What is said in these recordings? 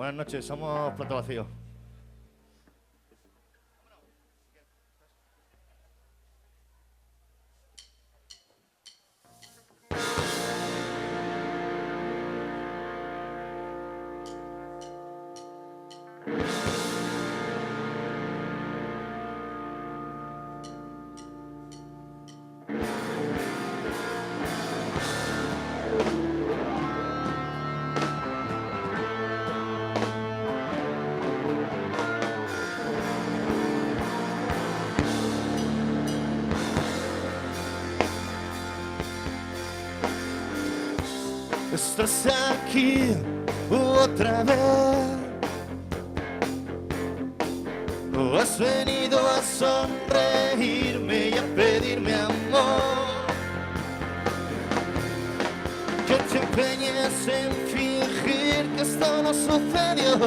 Buenas noches, somos Plato Vacío. Estás aquí otra vez, o has venido a sonreírme y a pedirme amor, que te empeñes en fingir que esto no sucedió.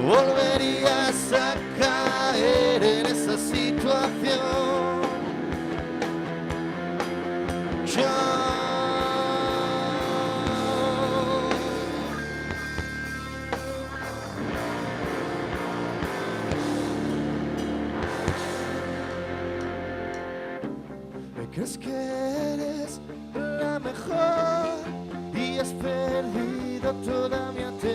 Volverías a caer en esa situación. Crees que eres la mejor y has perdido toda mi atención.